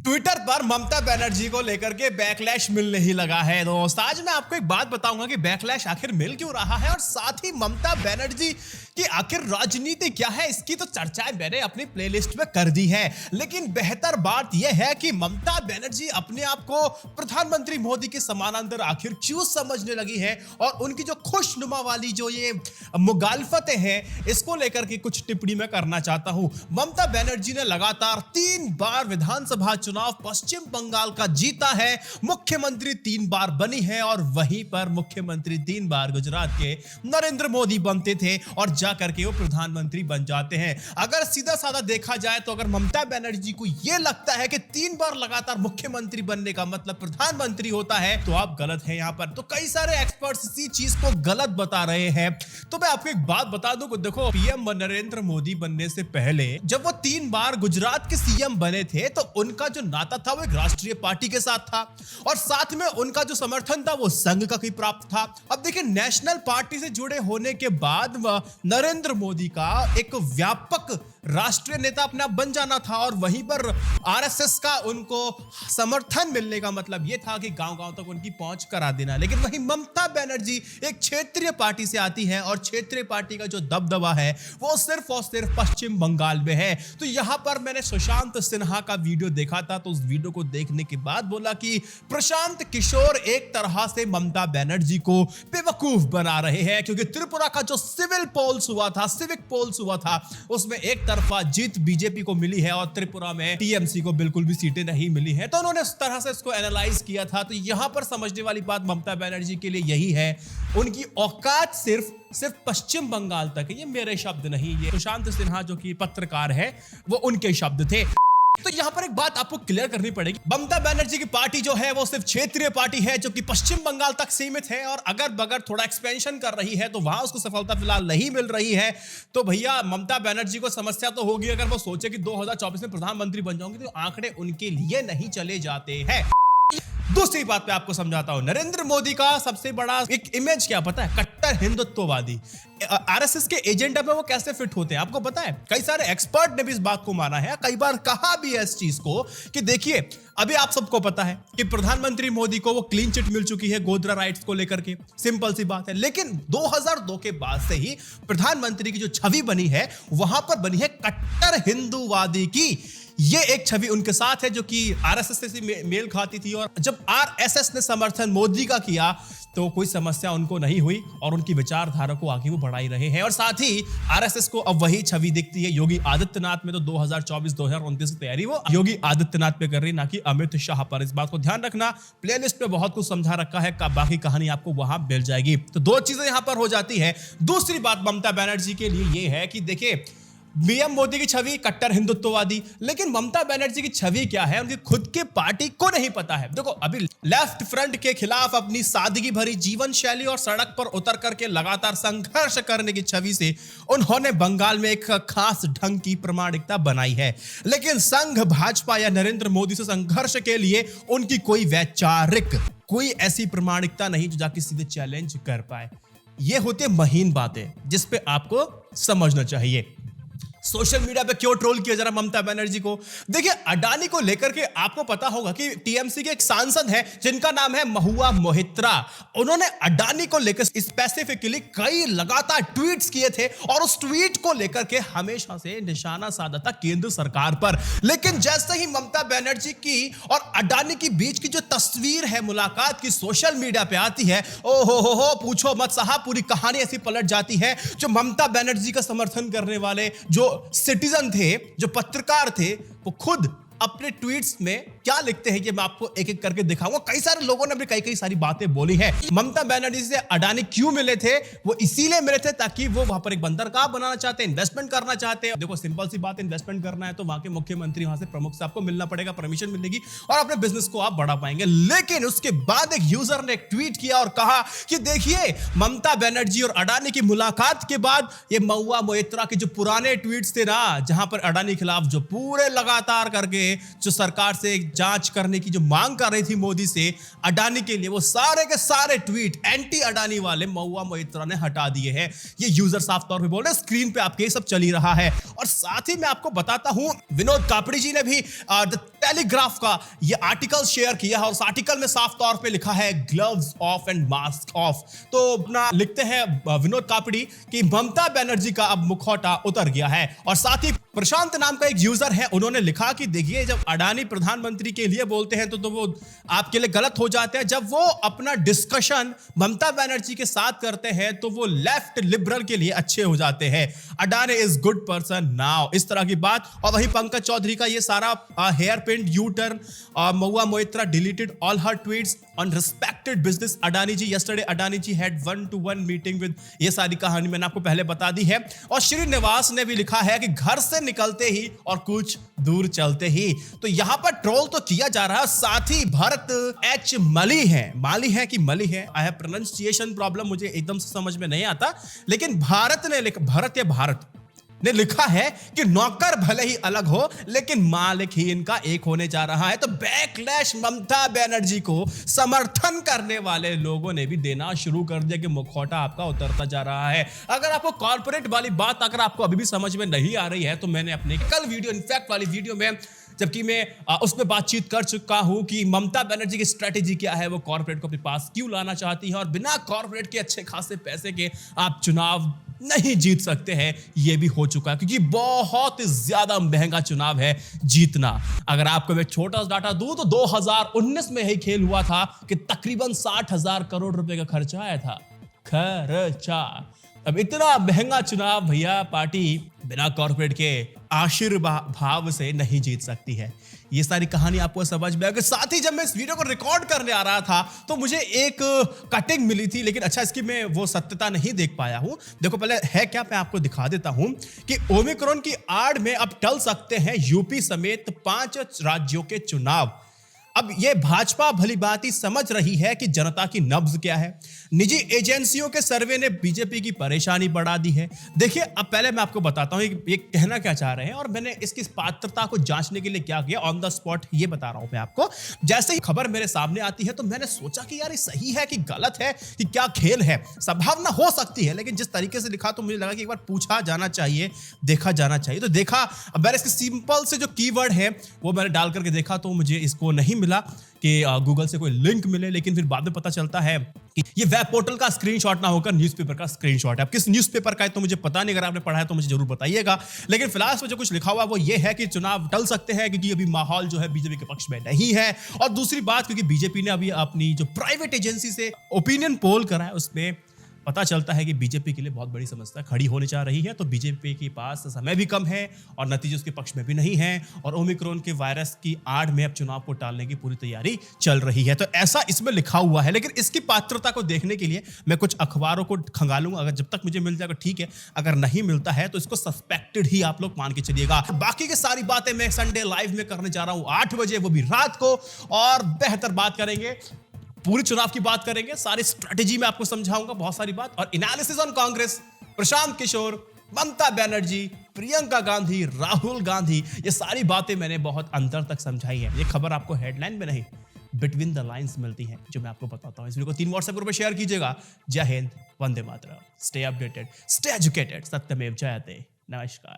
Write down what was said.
Twitter पर ममता बनर्जी को लेकर के बैकलैश मिलने ही लगा है दोस्त। आज मैं आपको एक बात बताऊंगा कि बैकलैश आखिर मिल क्यों रहा है और साथ ही ममता बनर्जी की आखिर राजनीति क्या है, इसकी तो चर्चाएं मैंने अपनी प्लेलिस्ट में कर दी है। लेकिन बेहतर बात यह है कि ममता बनर्जी अपने आप को प्रधानमंत्री मोदी के समानांतर आखिर क्यों समझने लगी है और उनकी जो खुशनुमा वाली जो ये मुगालफतें हैं, इसको लेकर के कुछ टिप्पणी मैं करना चाहता हूं। ममता बनर्जी ने लगातार 3 बार विधानसभा चुनाव पश्चिम बंगाल का जीता है, मुख्यमंत्री 3 बार बनी है और वहीं पर मुख्यमंत्री 3 बार गुजरात के नरेंद्र मोदी बनते थे और जाकर के वो प्रधानमंत्री बन जाते हैं। अगर सीधा साधा देखा जाए तो अगर ममता बनर्जी को यह लगता है कि 3 बार लगातार मुख्यमंत्री बनने का मतलब प्रधानमंत्री होता है तो आप गलत हैं। यहां पर तो कई सारे एक्सपर्ट्स इसी चीज को गलत बता रहे हैं। तो मैं आपको एक बात बता दूं, देखो पीएम नरेंद्र मोदी बनने से पहले जब वो 3 बार गुजरात के सीएम बने थे तो उनका जो नाता था वो एक राष्ट्रीय पार्टी के साथ था और साथ में उनका जो समर्थन था वो संघ का ही प्राप्त था। अब देखिए, नेशनल पार्टी से जुड़े होने के बाद नरेंद्र मोदी का एक व्यापक राष्ट्रीय नेता अपने आप बन जाना था और वहीं पर आरएसएस का उनको समर्थन मिलने का मतलब यह था कि गांव-गांव तक उनकी पहुंच करा देना। लेकिन वहीं ममता बनर्जी एक क्षेत्रीय पार्टी से आती है और क्षेत्रीय पार्टी का जो दबदबा है वो सिर्फ और सिर्फ पश्चिम बंगाल में है। तो यहां पर मैंने सुशांत सिन्हा का वीडियो देखा था, तो उस वीडियो को देखने के बाद बोला कि प्रशांत किशोर एक तरह से ममता बनर्जी को बेवकूफ बना रहे हैं, क्योंकि त्रिपुरा का जो सिविक पोल्स हुआ था उसमें एक तरफा जीत बीजेपी को मिली है और त्रिपुरा में टीएमसी को बिल्कुल भी सीटें नहीं मिली है। तो उन्होंने इस तरह से इसको एनालाइज किया था। तो यहां पर समझने वाली बात ममता बनर्जी के लिए यही है, उनकी औकात सिर्फ पश्चिम बंगाल तक है। ये मेरे शब्द नहीं, ये सुशांत सिन्हा जो कि पत्रकार है वो उनके शब्द थे। तो यहां पर एक बात आपको क्लियर करनी पड़ेगी, ममता बनर्जी की पार्टी जो है वो सिर्फ क्षेत्रीय पार्टी है जो कि पश्चिम बंगाल तक सीमित है और अगर बगर थोड़ा एक्सपेंशन कर रही है तो वहां उसको सफलता फिलहाल नहीं मिल रही है। तो भैया ममता बनर्जी को समस्या तो होगी अगर वो सोचे कि 2024 में प्रधानमंत्री बन जाऊंगी, तो आंकड़े उनके लिए नहीं चले जाते हैं। दूसरी बात मैं आपको समझाता हूं, नरेंद्र मोदी का सबसे बड़ा एक इमेज क्या पता है, कट्टर हिंदुत्ववादी। आरएसएस के एजेंडा में वो कैसे फिट होते हैं आपको पता है? कई सारे एक्सपर्ट ने भी इस बात को माना है, कई बार कहा भी है इस चीज को कि देखिए अभी आप सबको पता है कि प्रधानमंत्री मोदी को वो क्लीन चिट मिल चुकी है गोधरा राइट्स को लेकर के, सिंपल सी बात है। लेकिन 2002 के बाद से ही प्रधानमंत्री की जो छवि बनी है वहां पर बनी है कट्टर हिंदूवादी की। ये एक छवि उनके साथ है जो कि आरएसएस से मेल खाती थी और जब आरएसएस ने समर्थन मोदी का किया तो कोई समस्या उनको नहीं हुई और उनकी विचारधारा को आगे वो बढ़ाई रहे हैं। और साथ ही आरएसएस को अब वही छवि दिखती है योगी आदित्यनाथ में। तो 2024-2029 की तैयारी वो योगी आदित्यनाथ पे कर रही, ना कि अमित शाह पर। इस बात को ध्यान रखना, प्लेलिस्ट में बहुत कुछ समझा रखा है, बाकी कहानी आपको वहां मिल जाएगी। तो 2 चीजें यहां पर हो जाती है। दूसरी बात ममता बनर्जी के लिए यह है कि देखिए पीएम मोदी की छवि कट्टर हिंदुत्ववादी, लेकिन ममता बनर्जी की छवि क्या है उनकी खुद की पार्टी को नहीं पता है। देखो अभी लेफ्ट फ्रंट के खिलाफ अपनी सादगी भरी जीवन शैली और सड़क पर उतर करके लगातार संघर्ष करने की छवि से उन्होंने बंगाल में एक खास ढंग की प्रामाणिकता बनाई है। लेकिन संघ भाजपा या नरेंद्र मोदी से संघर्ष के लिए उनकी कोई वैचारिक कोई ऐसी प्रामाणिकता नहीं जो जाके सीधे चैलेंज कर पाए। ये होती है महीन बातें जिस पे आपको समझना चाहिए। सोशल मीडिया पे क्यों ट्रोल किया जा रहा ममता बनर्जी को? देखिए अडानी को लेकर के आपको पता होगा कि टीएमसी के एक सांसद है जिनका नाम है महुआ मोहित्रा। उन्होंने अडानी को लेकर स्पेसिफिकली कई लगातार ट्वीट्स किए थे और उस ट्वीट को लेकर के हमेशा से निशाना साधा था केंद्र सरकार पर। लेकिन जैसे ही ममता बनर्जी की और अडानी के बीच की जो तस्वीर है मुलाकात की सोशल मीडिया पे आती है, ओ हो पूछो मत साहब, पूरी कहानी ऐसी पलट जाती है। जो ममता बनर्जी का समर्थन करने वाले जो सिटीजन थे, जो पत्रकार थे, वो खुद अपने ट्वीट्स में क्या लिखते हैं ये मैं आपको एक एक करके दिखाऊंगा। कई सारे लोगों ने भी कई सारी बातें बोली है। ममता बनर्जी से अडानी क्यों मिले थे? वो इसीलिए मिले थे ताकि वो वहां पर एक बंदरगाह बनाना चाहते हैं, इन्वेस्टमेंट करना चाहते हैं। देखो सिंपल सी बात, इन्वेस्टमेंट करना है तो वहां के मुख्यमंत्री, वहां से प्रमुख से आपको मिलना पड़ेगा, परमिशन मिलेगी और अपने बिजनेस को आप बढ़ा पाएंगे। लेकिन उसके बाद एक यूजर ने एक ट्वीट किया और कहा कि देखिए ममता बनर्जी और अडानी की मुलाकात के बाद ये महुआ मोहित्रा के जो पुराने ट्वीट्स थे ना, जहां पर अडानी के खिलाफ जो पूरे लगातार करके जो सरकार से जांच करने की जो मांग कर रही थी मोदी से अडानी के लिए, वो सारे के सारे ट्वीट एंटी अडानी वाले महुआ मोहित्रा ने हटा दिए हैं। ये यूजर साफ तौर पे बोल रहे हैं, स्क्रीन पे आपके सब चल ही रहा है। और साथ ही मैं आपको बताता हूं विनोद कापड़ी जी ने भी द टेलीग्राफ का ये आर्टिकल शेयर किया है और उस आर्टिकल में साफ तौर पे लिखा है gloves of and mask of. तो अपना लिखते हैं विनोद कापड़ी कि ममता बनर्जी का अब मुखौटा उतर गया है। और साथ ही प्रशांत नाम का एक यूजर है, उन्होंने लिखा कि देखिए जब अडानी प्रधानमंत्री के लिए बोलते हैं तो वो आपके लिए गलत हो जाते हैं, जब वो अपना डिस्कशन ममता बनर्जी के साथ करते हैं तो वो लेफ्ट लिबरल के लिए अच्छे हो जाते हैं। Adani is good person now, इस तरह की बात। और वही पंकज चौधरी का ये सारा hairpin U turn, Mahua Moitra deleted all her tweets on respected business Adani ji, yesterday Adani ji had 1-to-1 meeting with, ये सारी कहानी मैंने आपको पहले बता दी है। और श्रीनिवास ने भी लिखा है कि घर से निकलते ही और कुछ दूर चलते ही। तो यहां पर ट्रोल तो किया जा रहा है। साथ ही भरत एच मली है, माली है कि मली है, आई हैव प्रोनाउंसिएशन प्रॉब्लम, मुझे एकदम से समझ में नहीं आता, लेकिन भारत ने भारत ने लिखा है कि नौकर भले ही अलग हो लेकिन मालिक ही इनका एक होने जा रहा है। तो बैकलैश ममता बनर्जी को समर्थन करने वाले लोगों ने भी देना शुरू कर दिया कि मुखौटा आपका उतरता जा रहा है। अगर आपको कॉर्पोरेट वाली बात अगर आपको अभी भी समझ में नहीं आ रही है तो मैंने अपने कल वीडियो, इनफैक्ट वाली वीडियो में, जबकि मैं उसमें बातचीत कर चुका हूं कि ममता बनर्जी की स्ट्रेटेजी क्या है, वो कॉर्पोरेट को अपने पास क्यों लाना चाहती है और बिना कॉर्पोरेट के अच्छे खासे पैसे के आप चुनाव नहीं जीत सकते हैं, ये भी हो चुका है क्योंकि बहुत ज्यादा महंगा चुनाव है जीतना। अगर आपको मैं छोटा सा डाटा दूं तो 2019 में यही खेल हुआ था कि तकरीबन 60,000 करोड़ रुपए का खर्चा आया था, खर्चा। अब इतना महंगा चुनाव भैया पार्टी बिना कॉर्पोरेट के आशीर्वाद से नहीं जीत सकती है। ये सारी कहानी आपको समझ में आएगी। साथ ही जब मैं इस वीडियो को रिकॉर्ड करने आ रहा था तो मुझे एक कटिंग मिली थी, लेकिन अच्छा इसकी मैं वो सत्यता नहीं देख पाया हूं। देखो पहले है क्या, मैं आपको दिखा देता हूं कि ओमिक्रॉन की आड़ में अब टल सकते हैं यूपी समेत 5 राज्यों के चुनाव। अब यह भाजपा भली भांति समझ रही है कि जनता की नब्ज क्या है। निजी एजेंसियों के सर्वे ने बीजेपी की परेशानी बढ़ा दी है। देखिए अब पहले मैं आपको बताता हूं ये कहना क्या चाह रहे हैं और मैंने इसकी पात्रता को जांचने के लिए क्या किया, ऑन द स्पॉट ये बता रहा हूं मैं आपको। जैसे ही खबर मेरे सामने आती है तो मैंने सोचा कि यार ये सही है कि गलत है, कि क्या खेल है, संभावना हो सकती है, लेकिन जिस तरीके से लिखा तो मुझे लगा कि एक बार पूछा जाना चाहिए, देखा जाना चाहिए। तो देखा, अब मैंने इसके सिंपल से जो कीवर्ड है वो मैंने डाल करके देखा तो मुझे इसको नहीं मिला कि गूगल से कोई लिंक मिले, लेकिन फिर बाद में पता चलता है कि ये वेब पोर्टल का स्क्रीनशॉट ना होकर न्यूज़पेपर का स्क्रीनशॉट है। अब किस न्यूज़पेपर का है तो मुझे पता नहीं, अगर आपने पढ़ा है तो मुझे जरूर बताइएगा। लेकिन फिलहाल इसमें जो कुछ लिखा हुआ है वो ये है कि चुनाव टल सकते हैं क्योंकि अभी माहौल जो है बीजेपी के पक्ष में नहीं है। और दूसरी बात, क्योंकि बीजेपी ने अभी अपनी जो प्राइवेट एजेंसी से ओपिनियन पोल करा है उसमें पता चलता है कि बीजेपी के लिए बहुत बड़ी समस्या खड़ी होने जा रही है। तो बीजेपी के पास समय भी कम है और नतीजे उसके पक्ष में भी नहीं है और ओमिक्रॉन के वायरस की आड़ में अब चुनाव को टालने की पूरी तैयारी चल रही है। तो ऐसा इसमें लिखा हुआ है, लेकिन इसकी पात्रता को देखने के लिए मैं कुछ अखबारों को खंगालूंगा। अगर जब तक मुझे मिल जाएगा ठीक है, अगर नहीं मिलता है तो इसको सस्पेक्टेड ही आप लोग मान के चलिएगा। बाकी की सारी बातें मैं संडे लाइव में करने जा रहा हूं 8 बजे, वो भी रात को, और बेहतर बात करेंगे, पूरी चुनाव की बात करेंगे, सारी स्ट्रेटेजी में आपको समझाऊंगा, बहुत सारी बात, और एनालिसिस ऑन कांग्रेस, प्रशांत किशोर, ममता बनर्जी, प्रियंका गांधी, राहुल गांधी, ये सारी बातें मैंने बहुत अंतर तक समझाई है। ये खबर आपको हेडलाइन में नहीं, बिटवीन द लाइंस मिलती है, जो मैं आपको बताता हूं। इस वीडियो को 3 व्हाट्सएप ग्रुप में शेयर कीजिएगा। जय Hind, Vande Mataram, stay updated, stay educated, सत्यमेव जयते। नमस्कार।